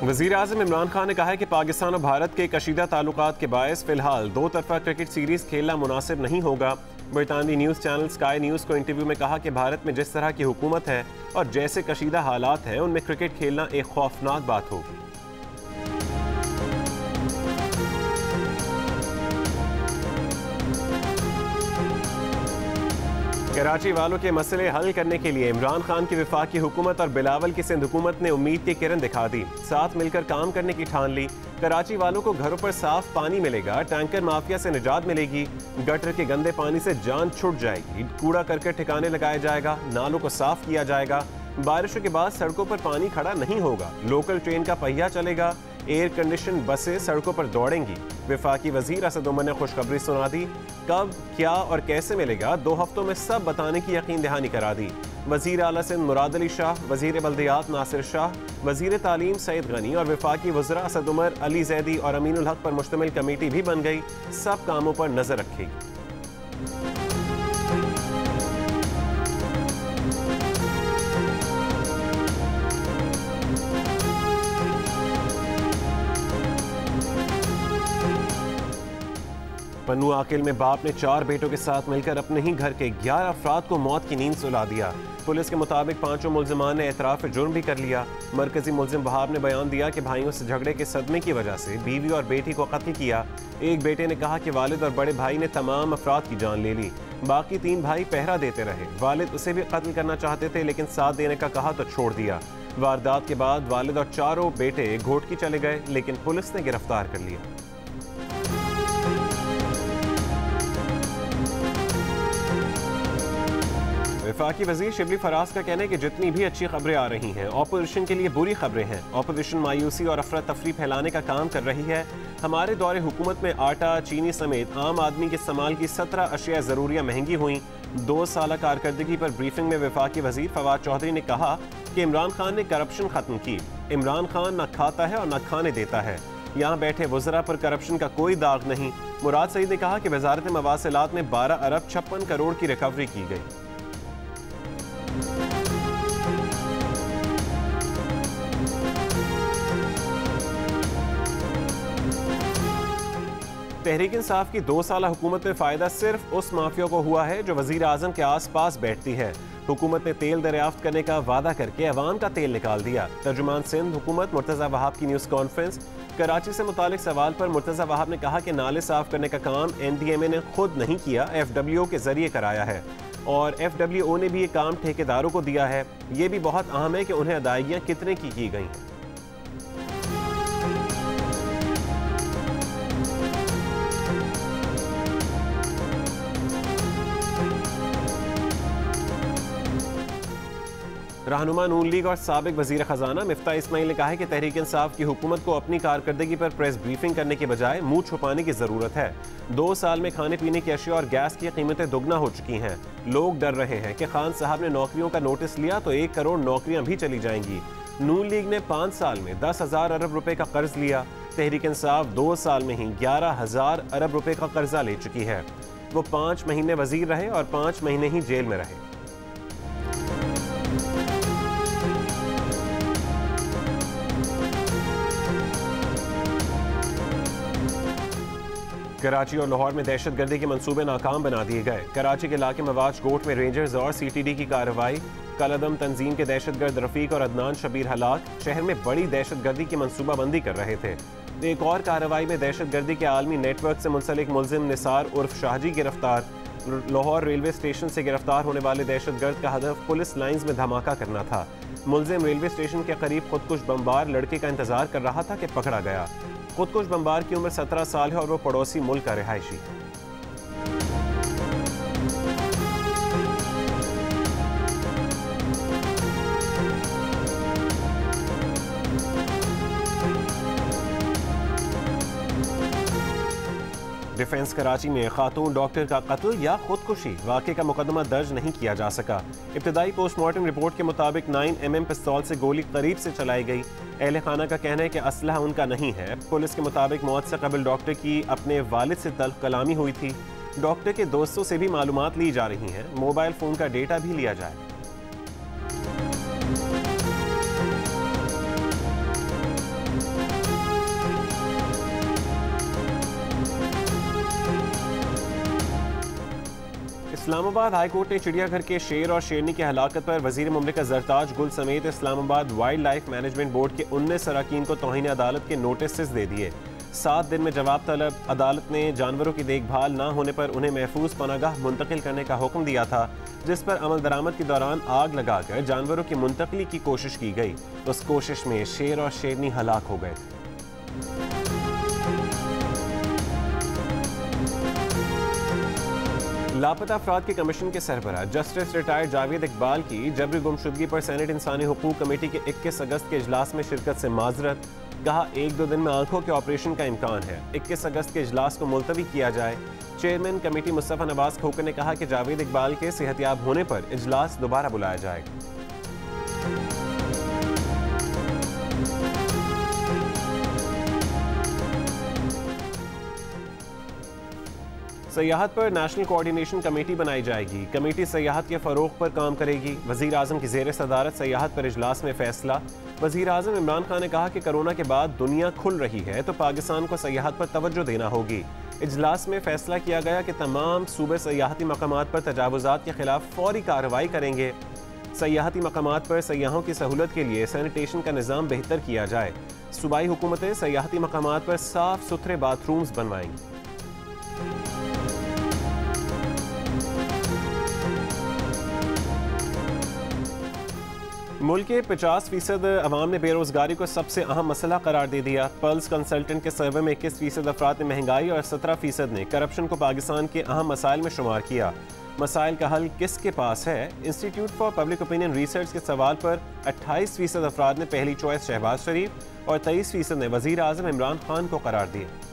वज़ीर आज़म इमरान खान ने कहा है कि पाकिस्तान और भारत के कशीदा ताल्लुकात के बायस फ़िलहाल दो तरफ़ा क्रिकेट सीरीज़ खेलना मुनासिब नहीं होगा। बरतानवी न्यूज़ चैनल स्काई न्यूज़ को इंटरव्यू में कहा कि भारत में जिस तरह की हुकूमत है और जैसे कशीदा हालात हैं, उनमें क्रिकेट खेलना एक खौफनाक बात होगी। कराची वालों के मसले हल करने के लिए इमरान खान की वफाकी हुकूमत और बिलावल की सिंध हुकूमत ने उम्मीद की किरण दिखा दी। साथ मिलकर काम करने की ठान ली। कराची वालों को घरों पर साफ पानी मिलेगा, टैंकर माफिया से निजात मिलेगी, गटर के गंदे पानी से जान छुट जाएगी, कूड़ा करकट ठिकाने लगाया जाएगा, नालों को साफ किया जाएगा, बारिशों के बाद सड़कों पर पानी खड़ा नहीं होगा, लोकल ट्रेन का पहिया चलेगा, एयर कंडीशन बसें सड़कों पर दौड़ेंगी। वफाकी वजीर असद उमर ने खुशखबरी सुना दी। कब, क्या और कैसे मिलेगा, 2 हफ्तों में सब बताने की यकीन दहानी करा दी। वजीर आला सिंध मुराद अली शाह, वजीर बल्दियात नासिर शाह, वजीर तालीम सईद गनी और वफाकी वज़रा असद उमर, अली जैदी और अमीनुल हक पर मुश्तमिल कमेटी भी बन गई। सब कामों पर नजर रखेगी। पन्नू आकिल में बाप ने 4 बेटों के साथ मिलकर अपने ही घर के 11 अफराद को मौत की नींद सुला दिया। पुलिस के मुताबिक 5 मुलजिमान ने एतराफ़ जुर्म भी कर लिया। मरकजी मुलजिम वहाब ने बयान दिया कि भाइयों से झगड़े के सदमे की वजह से बीवी और बेटी को कत्ल किया। एक बेटे ने कहा कि वालिद और बड़े भाई ने तमाम अफराद की जान ले ली। बाकी 3 भाई पहरा देते रहे। वालिद उसे भी कत्ल करना चाहते थे, लेकिन साथ देने का कहा तो छोड़ दिया। वारदात के बाद वालिद और 4 बेटे घोटकी चले गए, लेकिन पुलिस ने गिरफ्तार कर लिया। वफाकी वजीर शिबली फराज का कहना है कि जितनी भी अच्छी खबरें आ रही हैं, ऑपोजिशन के लिए बुरी खबरें हैं। ऑपोजिशन मायूसी और अफरा तफरी फैलाने का काम कर रही है। हमारे दौरे हुकूमत में आटा, चीनी समेत आम आदमी के इस्तेमाल की 17 अशिया ज़रूरियाँ महंगी हुई। 2 साल कारकर्दगी पर ब्रीफिंग में वफाकी वजीर फवाद चौधरी ने कहा कि इमरान खान ने करप्शन खत्म की। इमरान खान न खाता है और न खाने देता है। यहाँ बैठे वज़रा पर करप्शन का कोई दाग नहीं। मुराद सईद ने कहा कि वजारत मवासिलात में 12 अरब 56 करोड़ की रिकवरी की गई। तहरीक इंसाफ की 2 साल हुकूमत में फ़ायदा सिर्फ उस माफिया को हुआ है जो वज़ीर आज़म के आस पास बैठती है। हुकूमत ने तेल दरियाफ्त करने का वादा करके अवाम का तेल निकाल दिया। तर्जुमान सिंध हुकूमत मुर्तज़ा वहाब की न्यूज़ कॉन्फ्रेंस। कराची से मुतालिक सवाल पर मुर्तज़ा वहाब ने कहा कि नाले साफ करने का काम NDMA ने खुद नहीं किया, FWO के जरिए कराया है और FWO ने भी ये काम ठेकेदारों को दिया है। ये भी बहुत अहम है कि उन्हें अदायगियाँ कितने की गई हैं। रहनुमा नून लीग और साबिक वजीर खजाना मिफ्ता इस्माइल ने कहा है कि तहरीक इंसाफ की हुकूमत को अपनी कारकर्दगी पर प्रेस ब्रीफिंग करने के बजाय मुंह छुपाने की जरूरत है। 2 साल में खाने पीने की अशिया और गैस की कीमतें दुगना हो चुकी हैं। लोग डर रहे हैं कि खान साहब ने नौकरियों का नोटिस लिया तो 1 करोड़ नौकरियां भी चली जाएंगी। नून लीग ने 5 साल में 10,000 अरब रुपए का कर्ज लिया। तहरीक इंसाफ 2 साल में ही 11,000 अरब रुपए का कर्जा ले चुकी है। वो 5 महीने वजीर रहे और 5 महीने ही जेल में रहे। कराची और लाहौर में दहशतगर्दी के मंसूबे नाकाम बना दिए गए। कराची के इलाके मवाज कोट में रेंजर्स और CTD की कार्रवाई। कलअदम तंजीम के दहशतगर्द रफीक और अदनान शबीर हलाक शहर में बड़ी दहशतगर्दी की मंसूबाबंदी कर रहे थे। एक और कार्रवाई में दहशतगर्दी के आलमी नेटवर्क से मुंसलिक मुलजिम निसार उर्फ शाहजी गिरफ्तार। लाहौर रेलवे स्टेशन से गिरफ्तार होने वाले दहशतगर्द का हदफ पुलिस लाइन्स में धमाका करना था। मुलजिम रेलवे स्टेशन के करीब खुदकुश बमबार लड़के का इंतजार कर रहा था कि पकड़ा गया। खुदकुश बमबार की उम्र 17 साल है और वो पड़ोसी मुल्क का रिहायशी है। डिफेंस कराची में खातून डॉक्टर का कत्ल या खुदकुशी वाक़े का मुकदमा दर्ज नहीं किया जा सका। इब्तदाई पोस्टमार्टम रिपोर्ट के मुताबिक 9mm पिस्तौल से गोली करीब से चलाई गई। अहले खाना का कहना है कि असलहा उनका नहीं है। पुलिस के मुताबिक मौत से कबल डॉक्टर की अपने वालिद से तल्ख कलामी हुई थी। डॉक्टर के दोस्तों से भी मालूमात ली जा रही हैं। मोबाइल फ़ोन का डेटा भी लिया जाए। इस्लामाबाद हाईकोर्ट ने चिड़ियाघर के शेर और शेरनी की हलाकत पर वजीर मुमलिकत जरताज गुल समेत Islamabad wild life management board के 19 अरकान को तौहीन अदालत के नोटिस दे दिए। 7 दिन में जवाब तलब। अदालत ने जानवरों की देखभाल न होने पर उन्हें महफूज पनागाह मुंतकिल करने का हुक्म दिया था, जिस पर अमल दरामद के दौरान आग लगाकर जानवरों की मुंतकली की कोशिश की गई। उस कोशिश में शेर और शेरनी हलाक हो गए। लापता अफराद के कमीशन के सरबराह जस्टिस रिटायर्ड जावेद इकबाल की जबरी गुमशुदगी पर सेनेट इंसानी हुकूक कमेटी के 21 अगस्त के इजलास में शिरकत से माजरत। कहा 1-2 दिन में आंखों के ऑपरेशन का इम्कान है। 21 अगस्त के इजलास को मुलतवी किया जाए। चेयरमैन कमेटी मुस्तफ़ा नवाज खोकर ने कहा कि जावेद इकबाल के सेहतियाब होने पर इजलास दोबारा बुलाया जाएगा। सयाहत पर नेशनल कोऑर्डिनेशन कमेटी बनाई जाएगी। कमेटी सयाहत के फ़रोग़ पर काम करेगी। वज़ीर आज़म की ज़ेर सदारत सयाहत पर इजलास में फैसला। वज़ीर आज़म इमरान खान ने कहा कि कोरोना के बाद दुनिया खुल रही है तो पाकिस्तान को सयाहत पर तवज्जो देना होगी। इजलास में फैसला किया गया कि तमाम सूबे सयाहती मकामात पर तजावुज़ात के खिलाफ फौरी कार्रवाई करेंगे। सयाहती मकामात पर सयाहों की सहूलत के लिए सैनिटेशन का निज़ाम बेहतर किया जाए। सूबाई हुकूमतें सयाहती मकामात पर साफ सुथरे बाथरूम्स बनवाएंगी। मुल्क के 50% अवाम ने बेरोजगारी को सबसे अहम मसला करार दे दिया। पल्स कंसल्टेंट के सर्वे में 21% अफराद ने महंगाई और 17% ने करप्शन को पाकिस्तान के अहम मसाइल में शुमार किया। मसाइल का हल किसके पास है? Institute for public opinion research के सवाल पर 28% अफराद ने पहली चॉइस शहबाज शरीफ और 23% ने वजीर आज़म इमरान खान को करार दिया।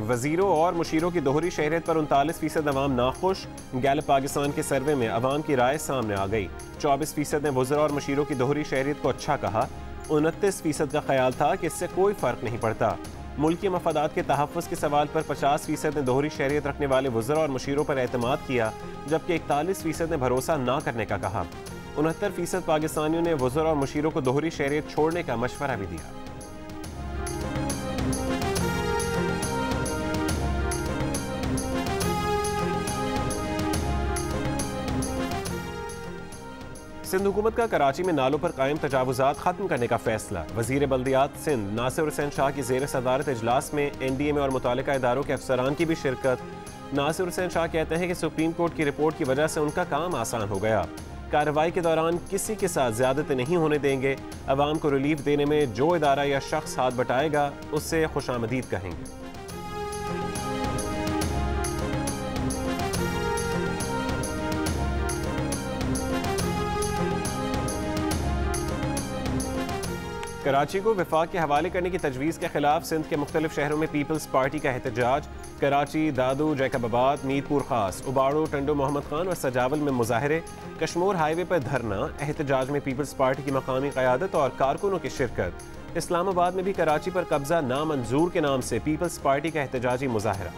वजीरों और मुशीरों की दोहरी शहरियत पर 39% अवाम नाखुश। गैलप पाकिस्तान के सर्वे में अवाम की राय सामने आ गई। 24% ने वज़रा और मुशीरों की दोहरी शहरियत को अच्छा कहा। 29% का ख्याल था कि इससे कोई फ़र्क नहीं पड़ता। मुल्की मफादात के तहफ़्फ़ुज़ के सवाल पर 50% ने दोहरी शहरियत रखने वाले वज़रा और मुशीरों पर एतमाद किया, जबकि 41% ने भरोसा ना करने का कहा। 69% पाकिस्तानियों ने वज़रा और मुशीरों को दोहरी शहरियत छोड़ने का मशवरा भी दिया। सिंध हुकूमत का कराची में नालों पर कायम तजावुज़ात खत्म करने का फैसला। वजीर बल्दियात सिंध नासिर हुसैन शाह की ज़ेर सदारत इजलास में NDMA और मुतालिका इदारों के अफसरान की भी शिरकत। नासिर हुसैन शाह कहते हैं कि सुप्रीम कोर्ट की रिपोर्ट की वजह से उनका काम आसान हो गया। कार्रवाई के दौरान किसी के साथ ज़्यादती नहीं होने देंगे। अवाम को रिलीफ देने में जो इदारा या शख्स हाथ बटाएगा उससे खुशामदीद कहेंगे। कराची को विफाक के हवाले करने की तजवीज़ के खिलाफ सिंध के मुख्तलिफ शहरों में पीपल्स पार्टी का एहतजाज। कराची, दादू, जैकबाबाद, मीरपुर खास, उबाड़ो, टंडो मोहम्मद खान और सजावल में मुजाहरे। कश्मोर हाईवे पर धरना। एहतजाज में पीपल्स पार्टी की मकामी क़यादत और कारकुनों की शिरकत। इस्लामाबाद में भी कराची पर कब्जा नामंजूर के नाम से पीपल्स पार्टी का एहतजाजी मुजाहरा।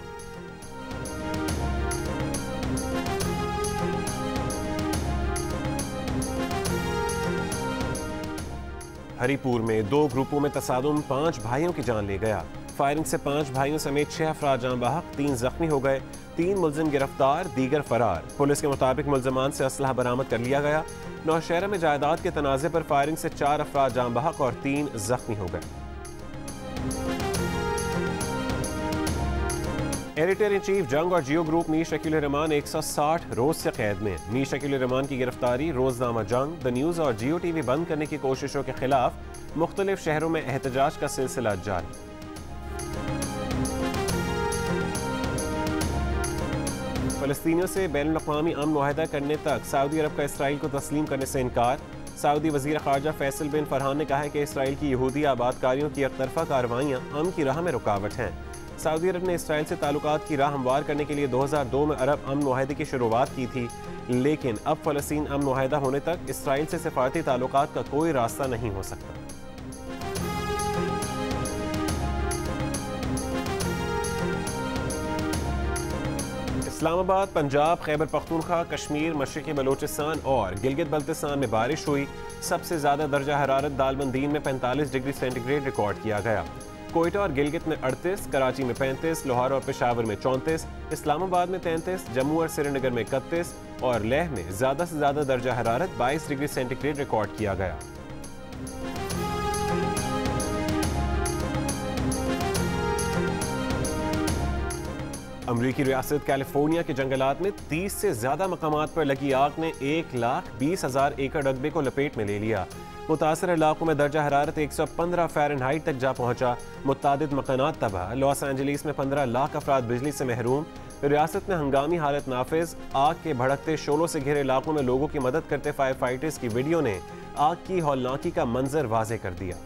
हरीपुर में 2 ग्रुपों में तसादुम 5 भाइयों की जान ले गया। फायरिंग से 5 भाइयों समेत 6 अफराद जान बहक, 3 जख्मी हो गए। 3 मुलजिम गिरफ्तार, दीगर फरार। पुलिस के मुताबिक मुलजमान से असलहा बरामद कर लिया गया। नौशहरा में जायदाद के तनाज़े पर फायरिंग से 4 अफराद जान बहक और 3 जख्मी हो गए। एडिटर इन चीफ जंग और जियो ग्रुप मीर शकील रहमान 160 रोज से कैद में। मीर शकील रहमान की गिरफ्तारी, रोजनामा जंग, द न्यूज़ और जियो TV बंद करने की कोशिशों के खिलाफ मुख्तलिफ शहरों में एहतजाज का सिलसिला जारी। फ़लस्तीनियों से बैनुल-अक़वामी अमन मुआहदा करने तक सऊदी अरब का इसराइल को तस्लीम करने से इनकार। सऊदी वज़ीर ख़ारजा फैसल बिन फरहान ने कहा है कि इसराइल की यहूदी आबादकारियों की एकतरफ़ा कार्रवाइयाँ अमन की राह में रुकावट हैं। सऊदी अरब ने इसराइल से ताल्लुकात की राह हमवार करने के लिए 2002 में अरब अमन मुआहदे की शुरुआत की थी, लेकिन अब फ़लस्तीन अमन मुआहदा होने तक इसराइल से सिफारती ताल्लुकात का कोई रास्ता नहीं हो सकता। इस्लामाबाद, पंजाब, खैबर पख्तूनख्वा, कश्मीर, मशरक़ी बलोचिस्तान और गिलगित बल्तिस्तान में बारिश हुई। सबसे ज़्यादा दर्जा हरारत दालबंदीन में 45 डिग्री सेंटीग्रेड रिकॉर्ड किया गया। कोयटा और गिलगित में 38, कराची में 35, लाहौर और पेशावर में 34, इस्लामाबाद में 33, जम्मू और श्रीनगर में 31 और लेह में ज़्यादा से ज़्यादा दर्जा हरारत 22 डिग्री सेंटीग्रेड रिकॉर्ड किया गया। अमरीकी रियासत कैलिफोर्निया के जंगलात में 30 से ज्यादा मकामात पर लगी आग ने 1,20,000 एकड़ रकबे को लपेट में ले लिया। मुतासर इलाकों में दर्जा हरारत 115 फ़ारेनहाइट तक जा पहुंचा। मुतादिद मकानात तबाह। लॉस एंजलिस में 15 लाख अफराद बिजली से महरूम। रियासत में हंगामी हालत नाफिज। आग के भड़कते शोलों से घिरे इलाकों में लोगों की मदद करते फायर फाइटर्स की वीडियो ने आग की हौलनाकी का मंजर वाज़ेह कर दिया।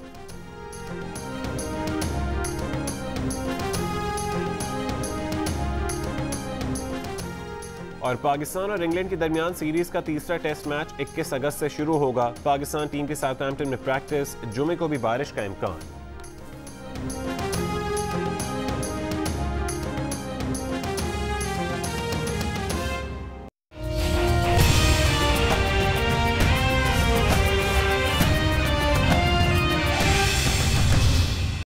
और पाकिस्तान और इंग्लैंड के दरमियान सीरीज का तीसरा टेस्ट मैच 21 अगस्त से शुरू होगा। पाकिस्तान टीम की साउथहैम्पटन में प्रैक्टिस। जुमे को भी बारिश का इम्कान।